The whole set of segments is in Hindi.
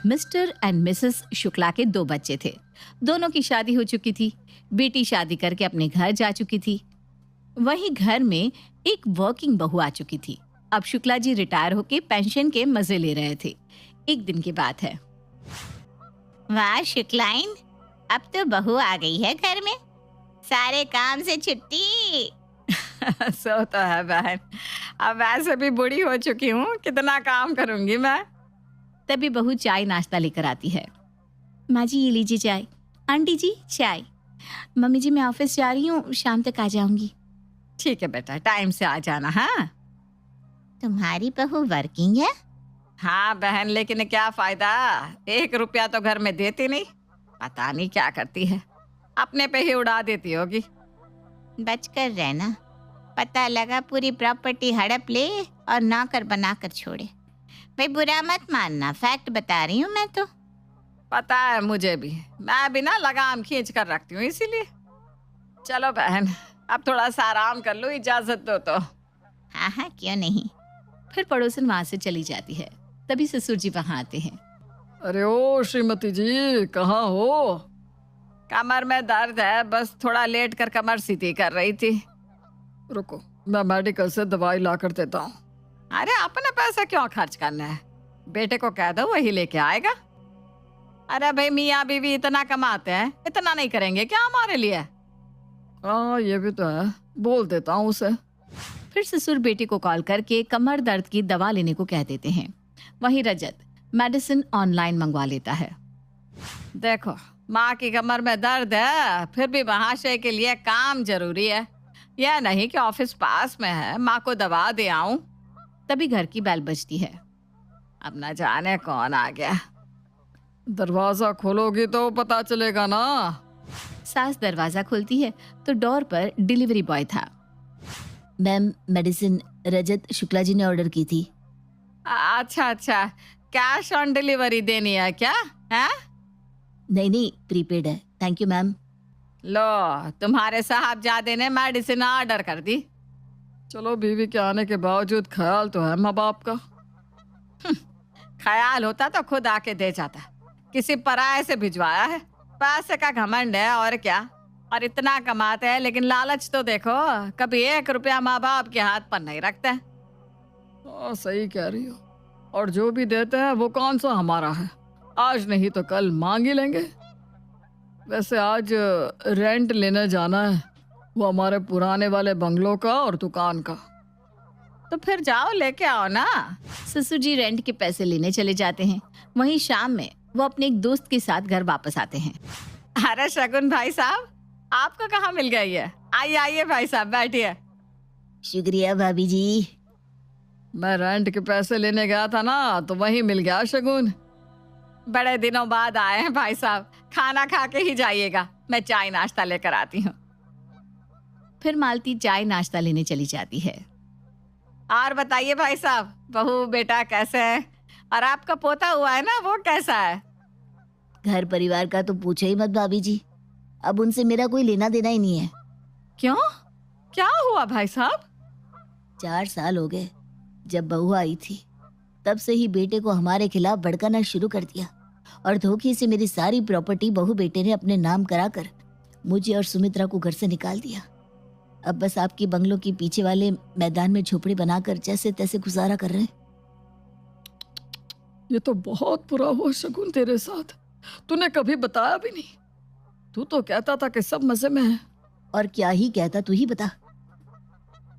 मिस्टर एंड मिसेस शुक्ला के 2 बच्चे थे। दोनों की शादी हो चुकी थी। बेटी शादी करके अपने घर जा चुकी थी। वहीं घर में एक वर्किंग बहू आ चुकी थी। अब शुक्ला जी रिटायर होके पेंशन के मजे ले रहे थे। एक दिन की बात है। वाह शुक्लाइन, अब तो बहू आ गई है घर में, सारे काम से छुट्टी। सो तो है बहन, अब वैसे भी बूढ़ी हो चुकी हूँ, कितना काम करूंगी मैं। तभी बहू चाय नाश्ता लेकर आती है। माँ जी ये लीजिए चाय। आंटी जी चाय। मम्मी जी मैं ऑफिस जा रही हूँ, शाम तक आ जाऊंगी। ठीक है बेटा, टाइम से आ जाना। हाँ, तुम्हारी बहू वर्किंग है? हाँ बहन, लेकिन क्या फायदा, 1 रुपया तो घर में देती नहीं। पता नहीं क्या करती है, अपने पे ही उड़ा देती होगी। बचकर रहना, पता लगा पूरी प्रॉपर्टी हड़प ले और नौकर बनाकर छोड़े। भाई बुरा मत मानना, फैक्ट बता रही हूँ मैं तो। पता है मुझे भी, मैं भी ना लगाम खींच कर रखती हूँ इसीलिए। चलो बहन, अब थोड़ा सा आराम कर लो, इजाजत दो तो। हाँ हाँ क्यों नहीं। फिर पड़ोसन वहां से चली जाती है। तभी ससुर जी वहां आते हैं। अरे ओ श्रीमती जी, कहाँ हो? कमर में दर्द है, बस थोड़ा लेट कर कमर सीधी कर रही थी। रुको, मैं मेडिकल से दवाई ला कर देता हूँ। अरे अपना पैसा क्यों खर्च करना है, बेटे को कह दो वही लेके आएगा। अरे भाई मियाँ बीवी इतना कमाते हैं, इतना नहीं करेंगे क्या हमारे लिए? हाँ ये भी तो है, बोल देता हूँ उसे। फिर ससुर बेटे को कॉल करके कमर दर्द की दवा लेने को कह देते हैं। वहीं रजत मेडिसिन ऑनलाइन मंगवा लेता है। देखो माँ की कमर में दर्द है, फिर भी महाशय के लिए काम जरूरी है। यह नहीं कि ऑफिस पास में है, माँ को दवा दे आऊं। तभी घर की बेल बजती है। अब न जाने कौन आ गया। दरवाजा खोलोगी तो पता चलेगा ना। सास दरवाजा खोलती है तो डोर पर डिलीवरी बॉय था। मैम मेडिसिन रजत शुक्ला जी ने ऑर्डर की थी। अच्छा अच्छा, कैश ऑन डिलीवरी देनी है क्या है? नहीं प्रीपेड है। Thank you ma'am. लो तुम्हारे साहबजादे ने मेडिसिन ऑर्डर कर दी। चलो बीवी के आने के बावजूद ख्याल तो है माँ बाप का। ख्याल होता तो खुद आके दे जाता, किसी पराये से भिजवाया है। पैसे का घमंड है और क्या, और इतना कमाते हैं लेकिन लालच तो देखो, कभी 1 रुपया माँ बाप के हाथ पर नहीं रखते। हाँ सही कह रही हो, और जो भी देते हैं वो कौन सा हमारा है, आज नहीं तो कल मांग ही लेंगे। वैसे आज रेंट लेने जाना है, वो हमारे पुराने वाले बंगलों का और दुकान का। तो फिर जाओ लेके आओ ना। ससुर जी रेंट के पैसे लेने चले जाते हैं। वहीं शाम में वो अपने एक दोस्त के साथ घर वापस आते हैं। अरे शगुन भाई साहब, आपको कहाँ मिल गई है? आइए आइए भाई साहब बैठिए। शुक्रिया भाभी जी। मैं रेंट के पैसे लेने गया था ना, तो वहीं मिल गया शगुन। बड़े दिनों बाद आए हैं भाई साहब, खाना खा के ही जाइएगा, मैं चाय नाश्ता लेकर आती हूँ। फिर मालती चाय नाश्ता लेने चली जाती है। और बताइए भाई साहब, बहू बेटा कैसे हैं? और आपका पोता हुआ है ना, वो कैसा है? घर परिवार का तो पूछो ही मत भाभी जी, अब उनसे मेरा कोई लेना देना ही नहीं है। क्यों, क्या हुआ भाई साहब? 4 साल हो गए जब बहू आई थी, तब से ही बेटे को हमारे खिलाफ भड़काना शुरू कर दिया, और धोखे से मेरी सारी प्रॉपर्टी बहू बेटे ने अपने नाम कराकर मुझे और सुमित्रा को घर से निकाल दिया। अब बस आपकी बंगलों के पीछे वाले मैदान में झोपड़ी बनाकर जैसे तैसे गुजारा कर रहे हैं। ये तो बहुत बुरा हुआ शगुन तेरे साथ, तूने कभी बताया भी नहीं। तू तो कहता था कि सब मजे में है। और क्या ही कहता, तू ही बता।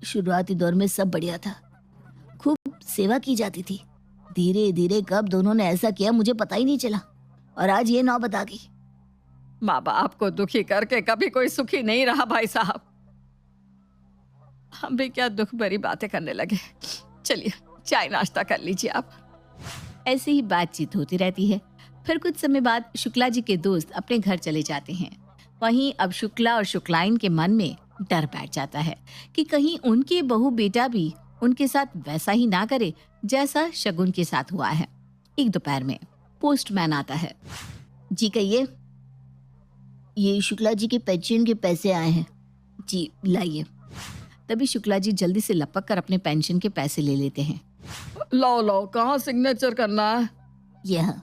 शुरुआती दौर में सब बढ़िया था, खूब सेवा की जाती थी। धीरे धीरे कब दोनों ने ऐसा किया मुझे पता ही नहीं चला, और आज ये नौबत आ गई। माँ बाप को दुखी करके कभी कोई सुखी नहीं रहा भाई साहब। हम भी क्या दुख भरी बातें करने लगे। चलिए चाय नाश्ता कर लीजिए आप। ऐसे ही बातचीत होती रहती है। फिर कुछ समय बाद शुक्ला जी के दोस्त अपने घर चले जाते हैं। वहीं अब शुक्ला और शुक्लाइन के मन में डर बैठ जाता है कि कहीं उनके बहू बेटा भी उनके साथ वैसा ही ना करे जैसा शगुन के साथ हुआ है। एक दोपहर में पोस्टमैन आता है। जी कहिए। ये शुक्ला जी के पेंशन के पैसे आए हैं। जी लाइए। तभी शुक्ला जी जल्दी से लपक कर अपने पेंशन के पैसे ले लेते हैं। लाओ लाओ, कहाँ सिग्नेचर करना है? यहाँ।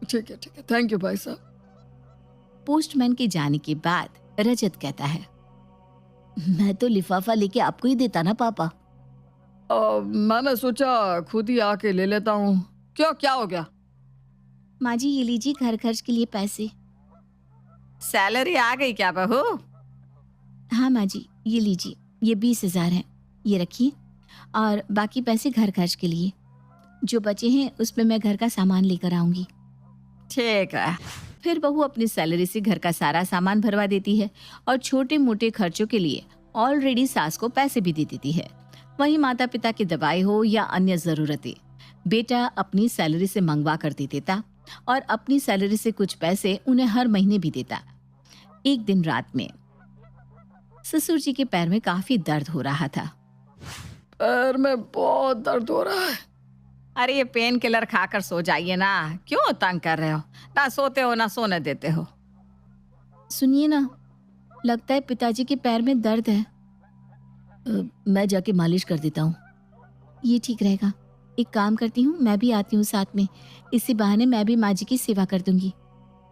ठीक है, थैंक यू भाई साहब। पोस्टमैन के जाने के बाद रजत कहता है, मैं तो लिफाफा लेके आपको ही देता ना पापा। मैंने सोचा खुद ही आके ले लेता हूँ। क्यों, क्या हो गया? माँ जी ये लीजिए घर खर्च के लिए पैसे। सैलरी आ गई क्या बहू? हाँ माँ जी ये लीजिए, ये 20,000 है, ये रखिए, और बाकी पैसे घर खर्च के लिए। जो बचे हैं उसमें मैं घर का सामान लेकर आऊंगी। ठीक है। फिर बहू अपनी सैलरी से घर का सारा सामान भरवा देती है और छोटे मोटे खर्चों के लिए ऑलरेडी सास को पैसे भी दे देती है। वहीं माता पिता की दवाई हो या अन्य जरूरतें बेटा अपनी सैलरी से मंगवा कर दे देता और अपनी सैलरी से कुछ पैसे उन्हें हर महीने भी देता। एक दिन रात में ससुर जी के पैर में काफी दर्द हो रहा था। पैर में बहुत दर्द हो रहा है। अरे ये पेन किलर खाकर सो जाइए ना, क्यों तंग कर रहे हो? ना सोते हो ना सोने देते हो। सुनिए ना, लगता है पिताजी के पैर में दर्द है। मैं जाके मालिश कर देता हूँ, ये ठीक रहेगा। एक काम करती हूँ, मैं भी आती हूँ साथ में, इसी बहाने मैं भी माँ जी की सेवा कर दूंगी।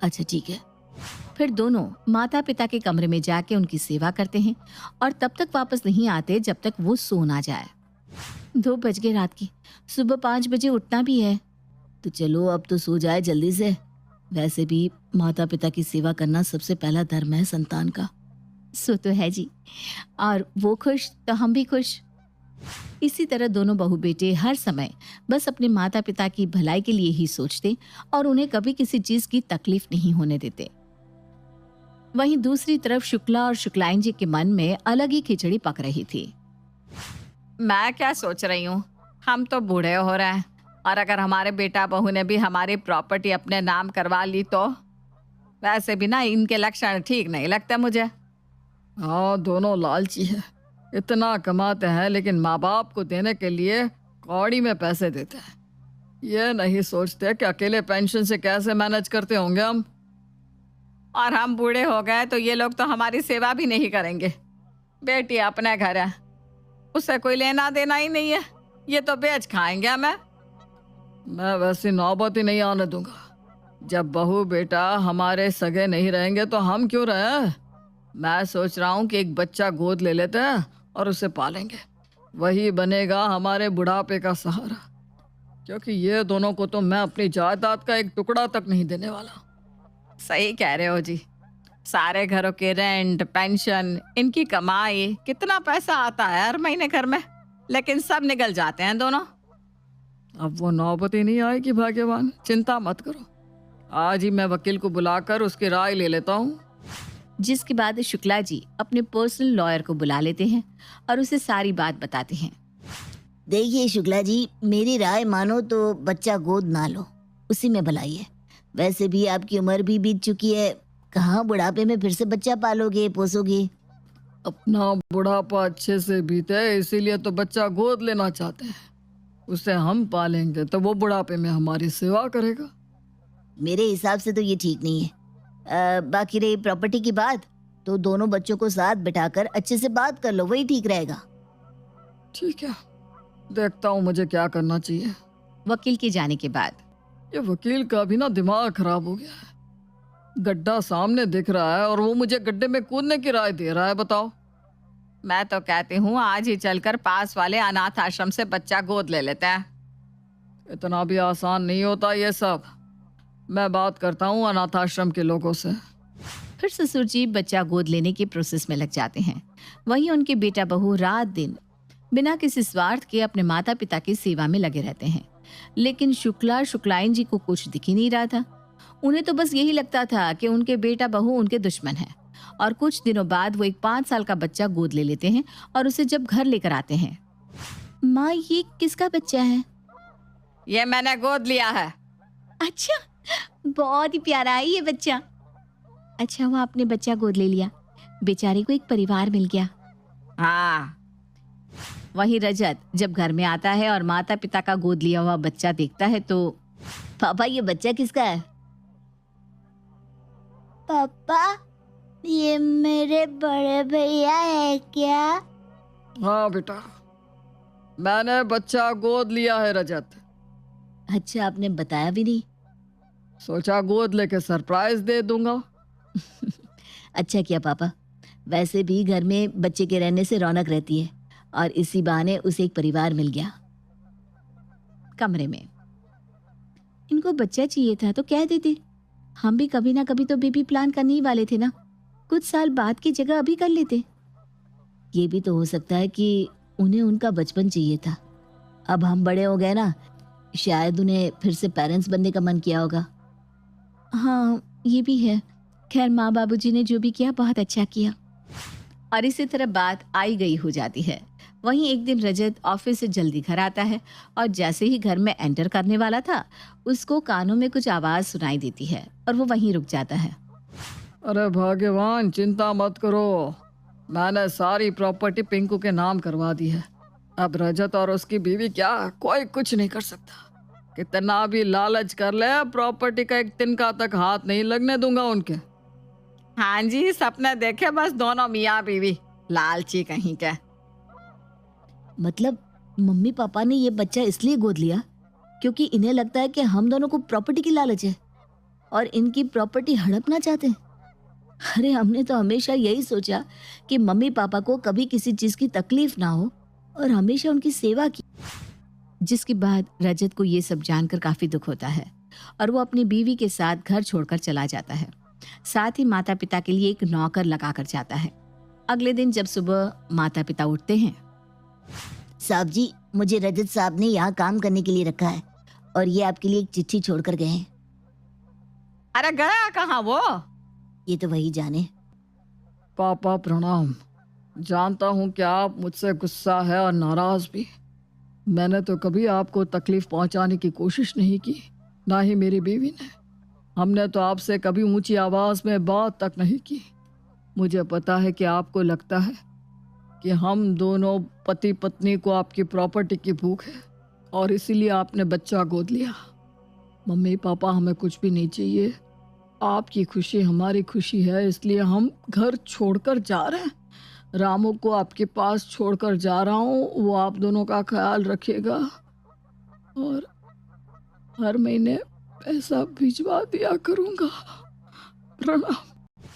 अच्छा ठीक है। फिर दोनों माता पिता के कमरे में जाके उनकी सेवा करते हैं और तब तक वापस नहीं आते जब तक वो सो ना जाए। 2 बज गए रात की, सुबह 5 बजे उठना भी है। तो चलो अब तो सो जाए जल्दी से। वैसे भी माता पिता की सेवा करना सबसे पहला धर्म है संतान का। सो तो है जी, और वो खुश तो हम भी खुश। इसी तरह दोनों बहू बेटे हर समय बस अपने माता पिता की भलाई के लिए ही सोचते और उन्हें कभी किसी चीज की तकलीफ नहीं होने देते। वहीं दूसरी तरफ शुक्ला और शुक्लाइन जी के मन में अलग ही खिचड़ी पक रही थी। मैं क्या सोच रही हूँ, हम तो बूढ़े हो रहे हैं और अगर हमारे बेटा बहू ने भी हमारी प्रॉपर्टी अपने नाम करवा ली तो? वैसे भी ना इनके लक्षण ठीक नहीं लगते मुझे। हाँ, दोनों लालची है। इतना कमाते हैं लेकिन माँ बाप को देने के लिए कौड़ी में पैसे देते हैं। ये नहीं सोचते कि अकेले पेंशन से कैसे मैनेज करते होंगे हम। और हम बूढ़े हो गए तो ये लोग तो हमारी सेवा भी नहीं करेंगे। बेटी अपने घर है, उससे कोई लेना देना ही नहीं है, ये तो बेच खाएंगे हमें। मैं वैसी नौबत ही नहीं आने दूंगा। जब बहू बेटा हमारे सगे नहीं रहेंगे तो हम क्यों रहे? मैं सोच रहा हूँ कि एक बच्चा गोद ले लेते हैं और उसे पालेंगे, वही बनेगा हमारे बुढ़ापे का सहारा। क्योंकि ये दोनों को तो मैं अपनी जायदाद का एक टुकड़ा तक नहीं देने वाला। सही कह रहे हो जी। सारे घरों के रेंट, पेंशन, इनकी कमाई, कितना पैसा आता है हर महीने घर में, लेकिन सब निकल जाते हैं दोनों। अब वो नौबत ही नहीं आएगी भाग्यवान, चिंता मत करो। आज ही मैं वकील को बुलाकर उसकी राय ले लेता हूँ। जिसके बाद शुक्ला जी अपने पर्सनल लॉयर को बुला लेते हैं और उसे सारी बात बताते हैं। देखिए शुक्ला जी, मेरी राय मानो तो बच्चा गोद ना लो, उसी में भलाई है। वैसे भी आपकी उम्र भी बीत चुकी है, कहाँ बुढ़ापे में फिर से बच्चा पालोगे पोसोगे। अपना बुढ़ापा अच्छे से बीते इसीलिए तो बच्चा गोद लेना चाहते हैं। उसे हम पालेंगे तो वो बुढ़ापे में हमारी सेवा करेगा। मेरे हिसाब से तो ये ठीक नहीं है। बाकी रही प्रॉपर्टी की बात, तो दोनों बच्चों को साथ बिठाकर अच्छे से बात कर लो, वही ठीक रहेगा। ठीक है, देखता हूँ मुझे क्या करना चाहिए। वकील के जाने के बाद ये वकील का भी ना दिमाग खराब हो गया है। गड्ढा सामने दिख रहा है और वो मुझे गड्ढे में कूदने की राय दे रहा है। बताओ। मैं तो कहती हूँ आज ही चलकर पास वाले अनाथ आश्रम से बच्चा गोद ले लेते हैं। इतना भी आसान नहीं होता ये सब। मैं बात करता हूँ अनाथ आश्रम के लोगों से। फिर ससुर जी बच्चा गोद लेने की प्रोसेस में लग जाते हैं। वहीं उनके बेटा बहू रात दिन बिना किसी स्वार्थ के अपने माता पिता की सेवा में लगे रहते हैं। लेकिन शुक्लाइन जी को कुछ दिख ही नहीं रहा था। उन्हें तो बस यही लगता था कि उनके बेटा बहू उनके दुश्मन है। और कुछ दिनों बाद वो एक 5 साल का बच्चा गोद ले लेते हैं और उसे जब घर लेकर आते हैं। माँ ये किसका बच्चा है? ये मैंने गोद लिया है। अच्छा, बहुत ही प्यारा है ये बच्चा। अच्छा हुआ आपने बच्चा गोद ले लिया, बेचारे को एक परिवार मिल गया। हाँ। वहीं रजत जब घर में आता है और माता पिता का गोद लिया हुआ बच्चा देखता है तो पापा ये बच्चा किसका है? पापा ये मेरे बड़े भैया है क्या? हाँ बेटा, मैंने बच्चा गोद लिया है रजत। अच्छा, आपने बताया भी नहीं। सोचा गोद लेके सरप्राइज दे दूंगा। अच्छा किया पापा। वैसे भी घर में बच्चे के रहने से रौनक रहती है और इसी बहाने उसे एक परिवार मिल गया। कमरे में इनको बच्चा चाहिए था तो कह देते, हम भी कभी ना कभी तो बेबी प्लान करने ही वाले थे ना, कुछ साल बाद की जगह अभी कर लेते। ये भी तो हो सकता है कि उन्हें उनका बचपन चाहिए था। अब हम बड़े हो गए ना, शायद उन्हें फिर से पेरेंट्स बनने का मन किया होगा। हाँ ये भी है। खैर माँ बाबूजी ने जो भी किया बहुत अच्छा किया। और इसी तरह बात आई गई हो जाती है। वहीं एक दिन रजत ऑफिस से जल्दी घर आता है और जैसे ही घर में एंटर करने वाला था उसको कानों में कुछ आवाज सुनाई देती है और वो वहीं रुक जाता है। अरे भगवान, चिंता मत करो, मैंने सारी प्रॉपर्टी पिंकू के नाम करवा दी है। अब रजत और उसकी बीवी क्या, कोई कुछ नहीं कर सकता। कितना भी लालच कर ले, प्रॉपर्टी का एक तिनका तक हाथ नहीं लगने दूंगा उनके। हाँ जी, सपने देखे बस दोनों मियाँ बीवी, लालची कहीं के। मतलब मम्मी पापा ने ये बच्चा इसलिए गोद लिया क्योंकि इन्हें लगता है कि हम दोनों को प्रॉपर्टी की लालच है और इनकी प्रॉपर्टी हड़पना चाहते हैं। अरे हमने तो हमेशा यही सोचा कि मम्मी पापा को कभी किसी चीज की तकलीफ ना हो और हमेशा उनकी सेवा की। जिसके बाद रजत को ये सब जानकर काफी दुख होता है और वो अपनी बीवी के साथ घर छोड़कर चला जाता है। साथ ही माता पिता के लिए एक नौकर लगाकर जाता है। अगले दिन जब सुबह माता पिता उठते हैं, साहब जी, मुझे रजत साहब ने यहाँ काम करने के लिए रखा है और ये आपके लिए एक चिट्ठी छोड़कर गए हैं। अरे गया कहाँ वो? ये तो वही जाने। पापा प्रणाम। जानता हूँ कि आप मुझसे गुस्सा है और नाराज भी। मैंने तो कभी आपको तकलीफ पहुंचाने की कोशिश नहीं की, ना ही मेरी बीवी ने। हमने तो आपसे कभी ऊंची आवाज में बात तक नहीं की। मुझे पता है कि आपको लगता है कि हम दोनों पति पत्नी को आपकी प्रॉपर्टी की भूख है और इसीलिए आपने बच्चा गोद लिया। मम्मी पापा, हमें कुछ भी नहीं चाहिए। आपकी खुशी हमारी खुशी है, इसलिए हम घर छोड़कर जा रहे हैं। रामू को आपके पास छोड़कर जा रहा हूँ, वो आप दोनों का ख्याल रखेगा और हर महीने पैसा भिजवा दिया करूँगा। प्रणाम।